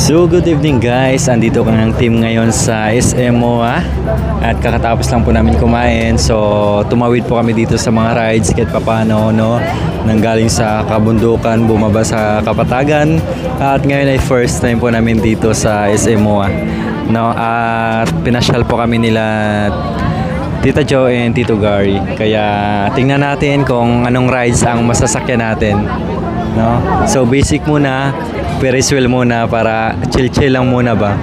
So good evening guys, andito ka ng team ngayon sa SMOA at kakatapos lang po namin kumain. So tumawid po kami dito sa mga rides kahit papano, no? Nanggaling sa kabundukan, bumaba sa Kapatagan at ngayon ay first time po namin dito sa SMOA, no? At pinasyal po kami nila Tita Jo and Tito Gary. Kaya tingnan natin kung anong rides ang masasakyan natin, no? So basic muna, Ferris wheel muna para chill-chill lang muna ba.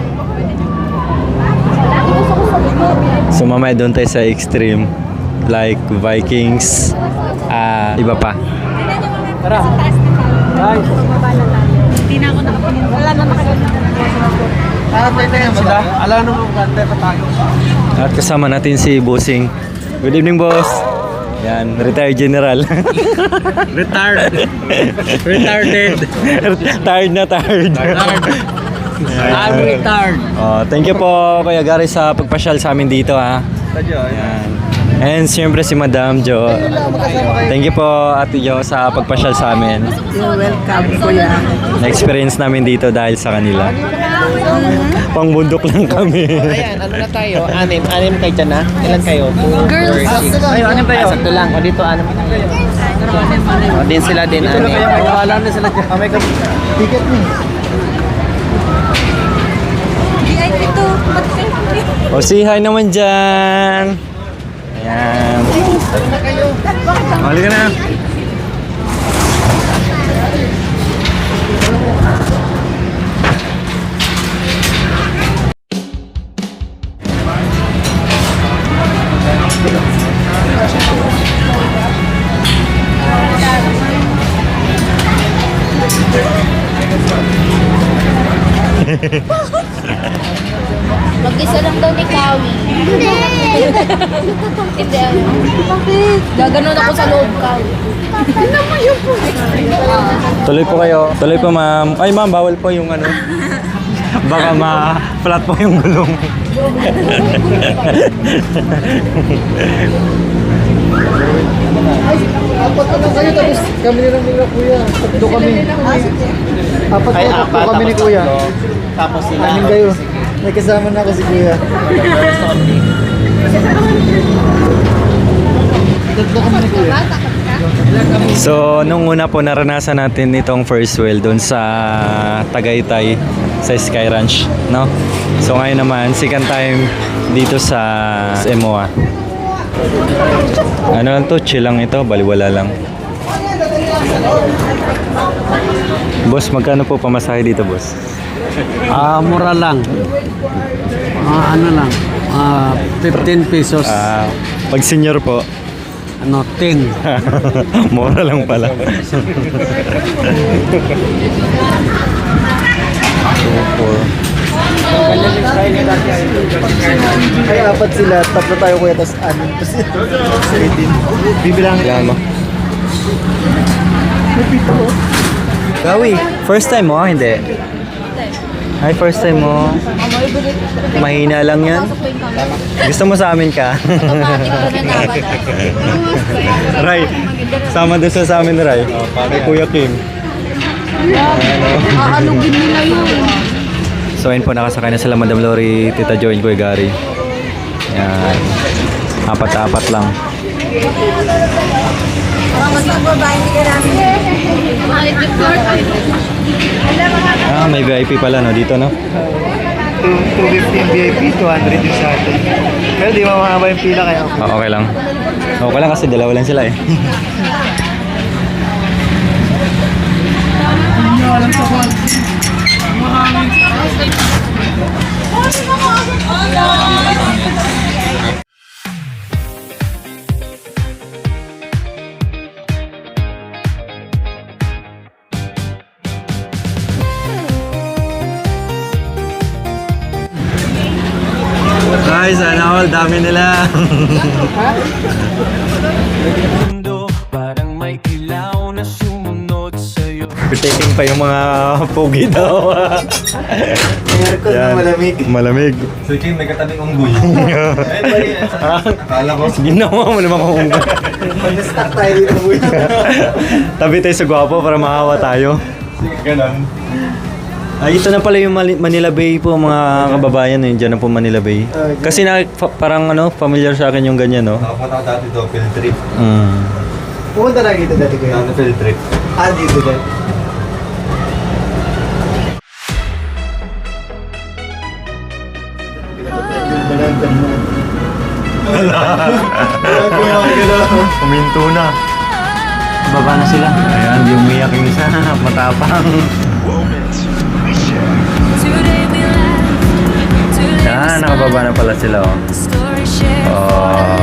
So mamaya doon tayo sa extreme like Vikings, iba pa. Tara. Guys. Hindi na ako nakatingin. Wala na nakatingin. Alam naman kung kante pa tayo. At kasama natin si Bossing. Good evening, boss. Yan, retired general. Retired. Retarded. Tired na tired. I'm retired. Oh, thank you po Kuya Gary sa pagpasyal sa amin dito ha. Yan. And siyempre si Madam Jo. Thank you po Ate Jo sa pagpasyal sa amin. You're welcome, kuya. Na-experience namin dito dahil sa kanila. Pangbundok lang kami. Ayan, ano na tayo? Anim kayo dyan na? Ilan kayo? Girls. Ayo, anim tayo. Sakto lang. O dito, anim. O din sila din, anim. Wala na sila dyan. May ticket ni. Ay, ito. O say hi naman dyan. Ayan. Halika na. Mag-isa lang daw ni Kawi. Hindi. Gaganon ako sa loob, Kawi. Tuloy po kayo. Tuloy po ma'am. Ay ma'am, bawal po yung ano. Baka ma-flat po yung gulong. Apat na lang kayo tapos kami nilang nila kuya. Tatlo kami. Apat Ay, na tatlo apat. kami ni kuya. Tapos sila. Amin kayo. May kasama na ako si kuya. Tatlo kami ni kuya. So, nung una po naranasan natin itong first wheel doon sa Tagaytay sa Sky Ranch, no? So, ngayon naman, second time dito sa MOA. Ano lang to? Chill lang ito. Baliwala lang. Boss, magkano po pamasahe dito, boss? Mura lang. Ano lang. 15 pesos. Pag senior po, 10. mura lang pala. Ay, apat sila. Tatlo tayo kuya. Tapos anim. Tapos 18. Bibilang. Yan mo. Gawi, first time mo? Hindi. Ay, first time mo. Mahina lang yan. Gusto mo sa amin ka? Ray, sama doon sa amin, Ray. Kay Kuya Kim. Aalugin nila yun. So, ayun po, nakasakay na sila Madam Lori, Tita Jo, and Kuya Gary. Yan. Apat-apat lang. Mas magbabae ka namin. May VIP pala, no? Dito, no? 215 VIP, 200 yung sa atin. Pero di mamahaba yung pila kaya ako. Okay lang. Okay lang kasi dalawa lang sila eh. Guys, sana all, dami nila. Taking pa yung mga pogi daw. Aircon na malamig. Malamig. So, Kim, nagkatabing unggoy. Akala ko. Ginawa mo naman kung Mag-stack tayo dito, boy. tabi tayo sa gwapo para makahawa tayo. Ganon. Ay, ito na pala yung Manila Bay po mga kababayan. Yun, dyan na po Manila Bay. Kasi parang familiar sa akin yung ganyan, no? Nakapunta ko dati doon, field trip. Pumunta na dito dati kayo. Ano field trip? Dito dati. Kuminto na. Baba na sila. Ayan, di umiyak yung isa. Matapang. Yan, nakababa na pala sila, oh. Oh.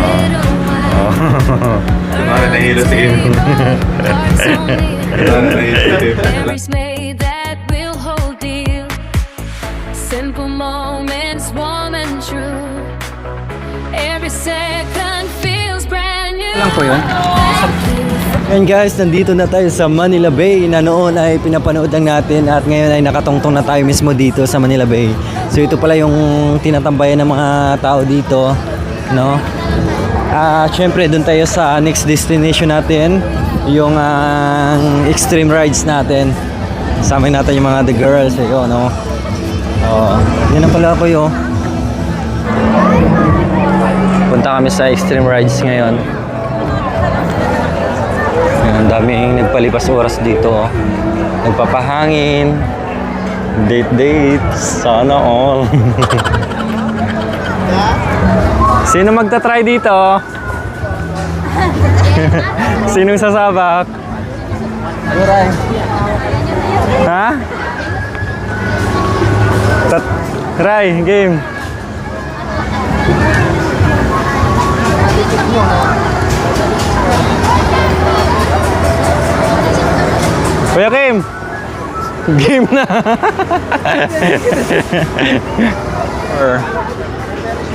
Kumari nahilo si Kim. Kumari nahilo si Kim. Memories made that we'll hold dear. Simple moments, warm and true. Every second feels brand new. Lang po yun. And guys, nandito na tayo sa Manila Bay na noon ay pinapanood lang natin at ngayon ay nakatungtong na tayo mismo dito sa Manila Bay. So ito pala yung tinatambayan ng mga tao dito, no? Syempre doon tayo sa next destination natin, yung extreme rides natin. Kasama natin yung mga the girls, ayun, no? Yan na pala ako, yo. Punta kami sa extreme rides ngayon. Ang daming nagpalipas oras dito. Nagpapahangin. Date. Sana all. Sino magta-try dito? Sinong sasabak? Ha? Try, game. Kuya Kim! Game na!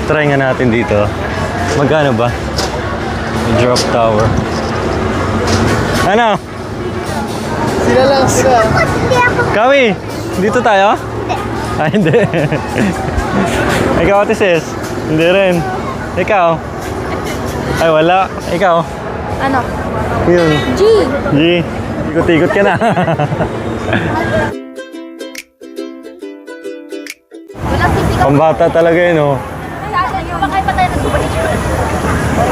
Try nga natin dito. Magkano ba? Drop tower. Ano? Sila lang sila. Kami! Dito tayo? Ah, hindi. Ikaw, Ate Sis? Hindi rin. Ikaw? Ay, wala. Ikaw? Ano? Yun. G! G. Ikot-ikot ka na. Pambata talaga yun, oh.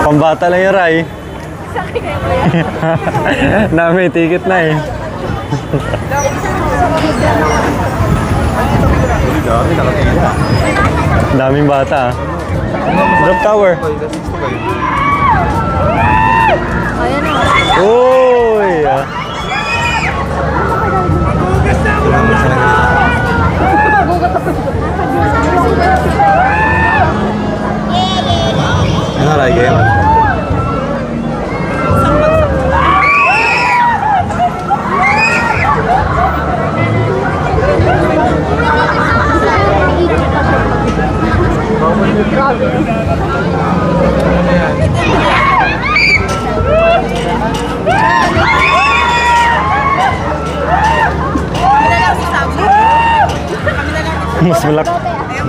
Pambata lang yung Rai. May ticket na eh. Daming bata. Drop tower. Ayan o. Uy! Ano rai game?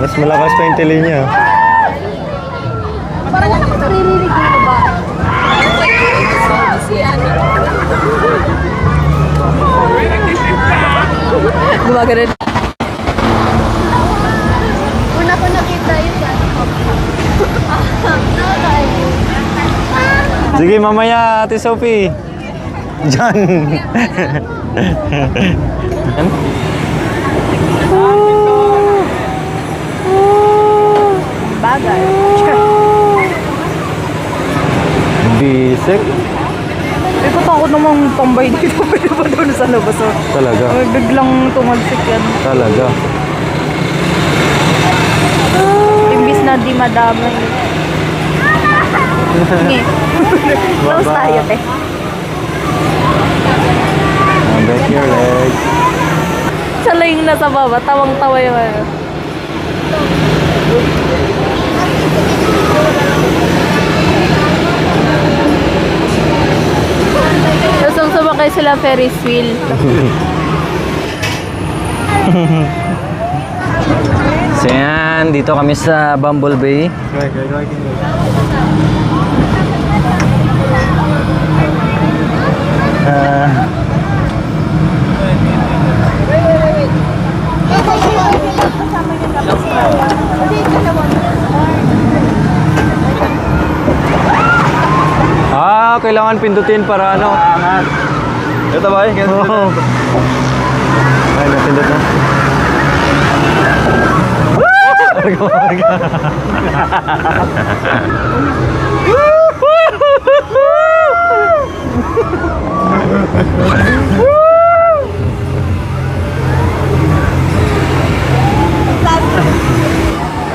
Mas malakas pa yung tele niya. Parang ano ko naririnig dito ba? Gumagano. Una ko nakita yun ba? Sige, mamaya, Ate Sophie. Diyan. Bagay. Bisik. Ay, patakot namang tambay dito. Pwede pa doon sa labas. Oh. Talaga. Ay, biglang tumagsik yan. Talaga. Imbis na di madamay. Sige. Close tayo, te. Back your legs. Siya lang yung nasa baba. Tawang-tawa yung ano. Tapos ang sumakay sila Ferris wheel. So yan, dito kami sa Bumblebee. kailangan pindutin para ano. Ito ba? Oo. Ay, napindot na.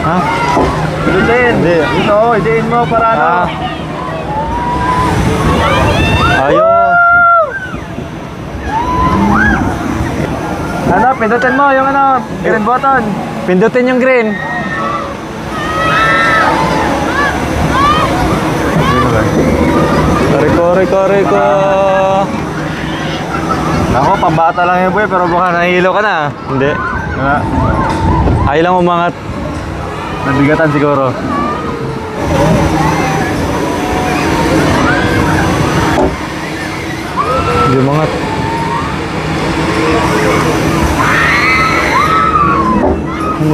Ha? Pindutin. Hindi. Ito, idiin mo para ano. Ayun. Ano, pindutin mo yung ano, green button. Pindutin yung green. Riko. Ako, pambata lang yun boy, pero baka nahihilo ka na. Hindi. Nga. Ayaw lang umangat. Nabigatan siguro. Hindi umangat.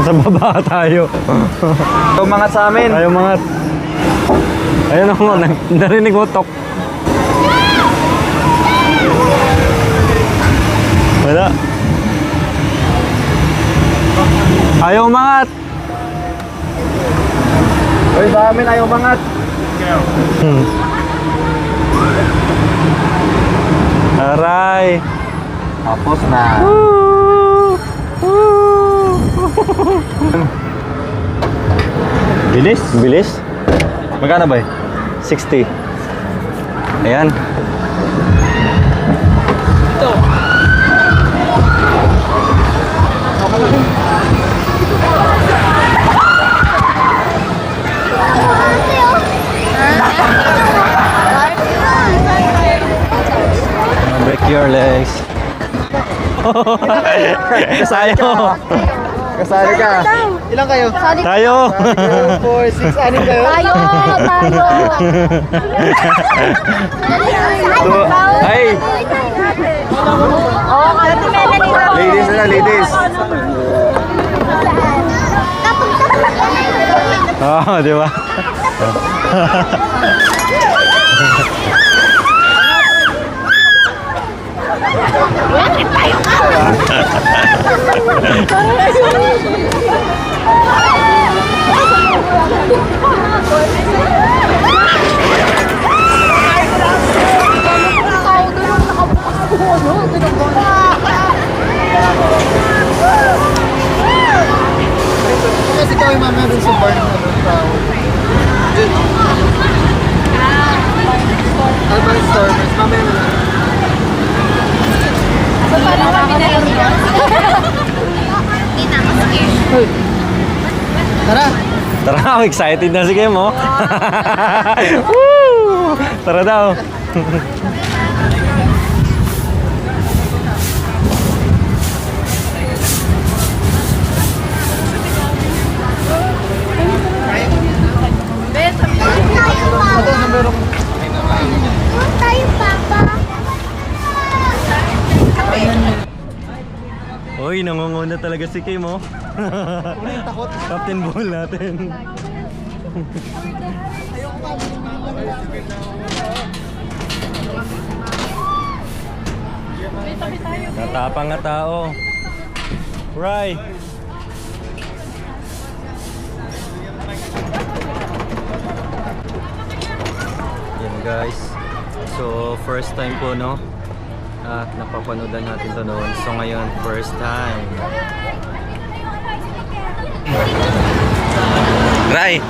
Sa baba tayo. Umangat sa amin. Ayaw umangat. Ayun ako, narinig mo tok. Wala. Ayaw umangat. Uy, sa amin ayaw umangat. Aray. Tapos na. Bilis? Bilis? Magkano ba 60. Ayan. Break your legs. Tayo. Kasali ka. Ilan kayo? Tayo. 4, 6, 6 kayo? Tayo! Ay. Oo, kasi Melanie. Ladies na, ladies. Oh, di ba? Kasi ikaw yung mamaya dun sa bar na tao. Alban Store, mas mamaya na lang. So, parang kami na lang yan. Hindi na ako scared. Tara! Tara, ako excited na si Kim, oh. Woo! Tara daw. Tayo, Papa. Uy, nangunguna talaga si Kim, oh. Captain Ball natin. Natapang na tao. Right. Yan guys. So first time po, no? At napapanoodan natin to noon. So ngayon, first time. Ray!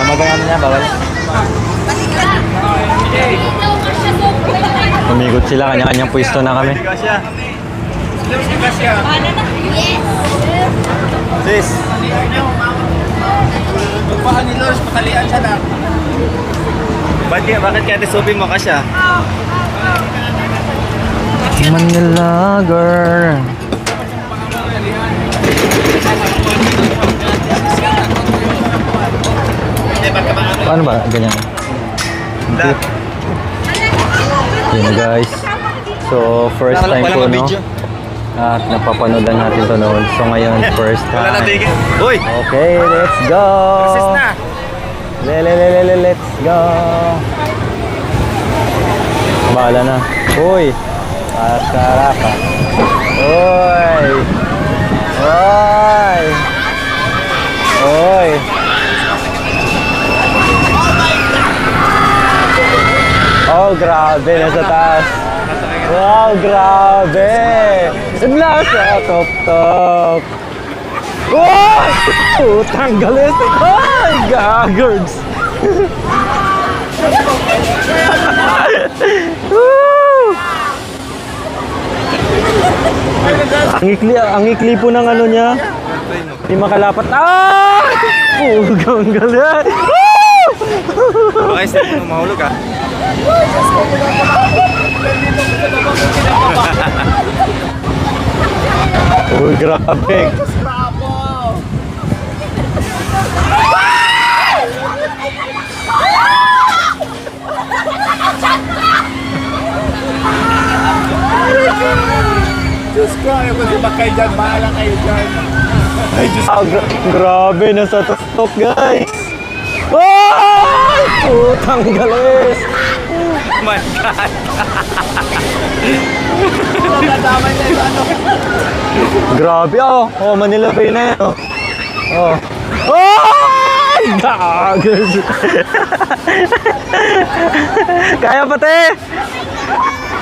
Magagamit niya, bawal. Umikot sila, kanya-kanyang pwesto na kami. Sis. Bakit kaya tisupin mo ka siya? Manila girl. Paano ba? Ganyan. Hindi. Yun guys. So first time po, no? At napapanoodan natin to noon. So ngayon, first Wala na time. tigil. Uy! Okay, let's go! Sis na! Let's go. Bahala na. Uy. Pasarapa. Uy. Uy. Uy. Oh, grabe. Nasa taas. Wow, grabe. Nasa tok-tok. Uy! Putang galit. Ay, gagards. Ang ikli po ng ano niya. Hindi makalapat. Ah! Pugang galit. Baka isip mo mahulog ka. Uy, grabe. Diyos ko, ayaw ko diba kayo dyan, bahala kayo dyan. Ay, Diyos ko. Grabe, nasa tok guys. Ay! Putang galit. Oh my God. Nadamay na yung ano. Grabe, oh. Oh, Manila Bay na yan, oh. Oh. Ay! Gagas. Kaya pa, te?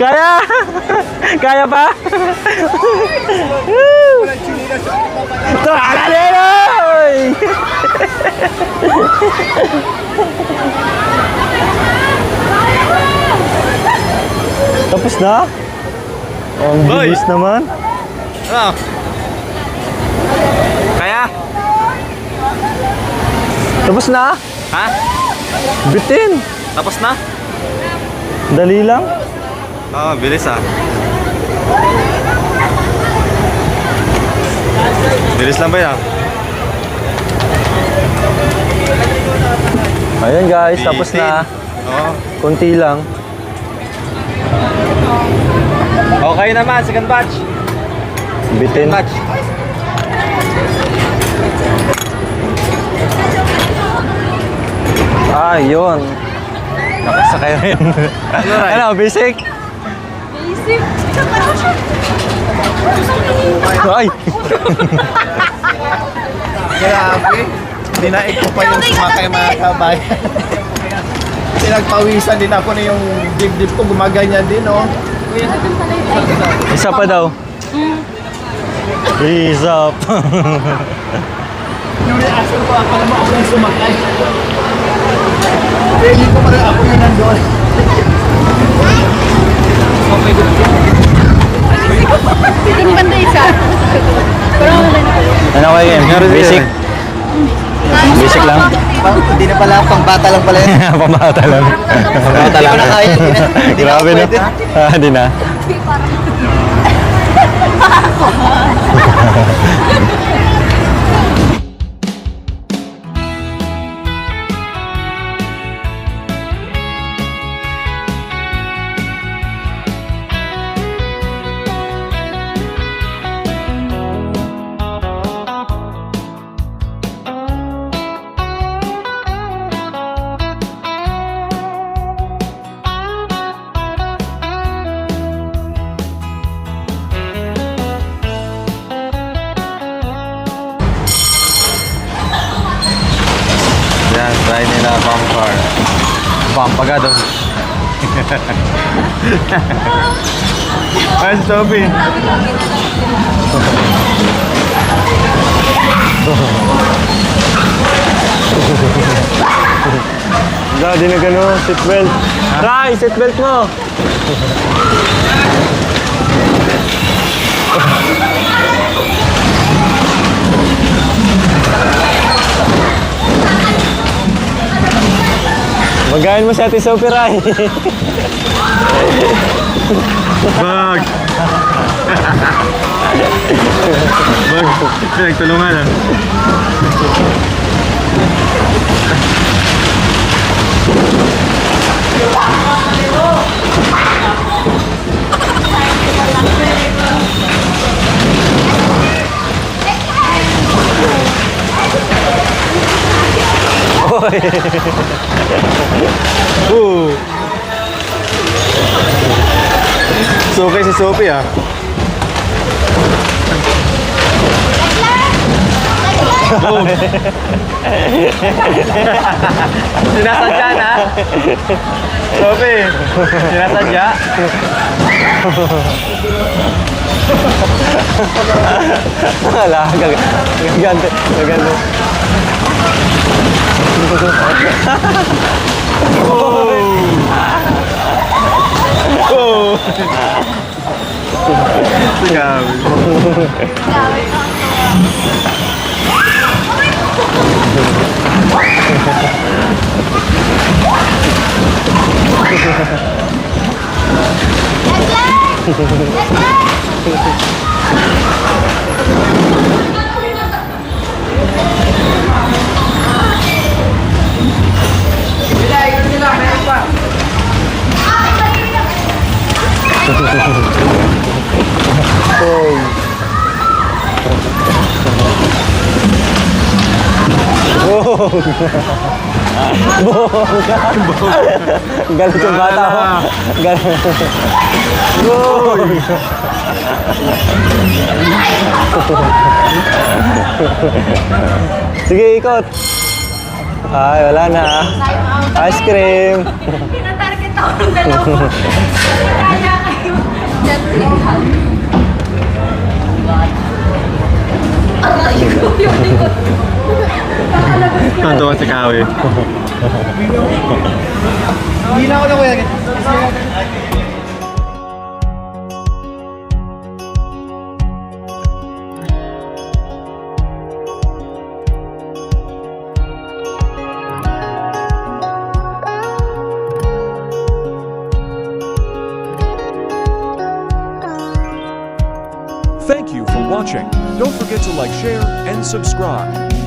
Kaya? Kaya pa? Tralaloy! Tapos na? Oh, ang bilis naman. Ano? Kaya? Tapos na? Ha? Bitin. Tapos na? Dali lang. Oo, bilis ah. Bilis lang ba yan? Ayan guys, tapos na. Oo. Konti lang. Okay naman, second batch. Bitin. Batch. Ah, yun. Nakasakay rin. Ano, basic? Basic. Ay! Grabe. Dinaig ko pa yung sumakay mga kabayan. Pinagpawisan din ako na yung dibdib ko, gumaganyan din, oh. Isa pa daw. Isa pa. Yung reaction ko, akala mo ako yung sumakay. Hindi ko pa rin ako yung nandun. Yung banda isa. Ano kayo game? Basic? Basic lang? Hindi na pala, pang bata lang pala yun. Pambata lang. Bata lang na kaya. Grabe na. Ah, di na. Yan, try nila pump car. Pampagado. Ay, Sophie. Wala, di na gano'n. Seatbelt. Ray, seatbelt mo. Magayin mo si Ate Sophie, Ray. Bag! Bag, pinagtulungan ah. Uy! Suki si Sophie ah. Sinasadya na. Sophie, Sinasadya. Wala, gaganda. Galit yung bata ko. Galit. Sige, ikot. Ay, wala na. Ice cream. Tinatarget ako ng dalawa. Kaya kayo. Nandoon si Kawi. Hindi na ako na kuya. Thank you for watching. Don't forget to like, share, and subscribe.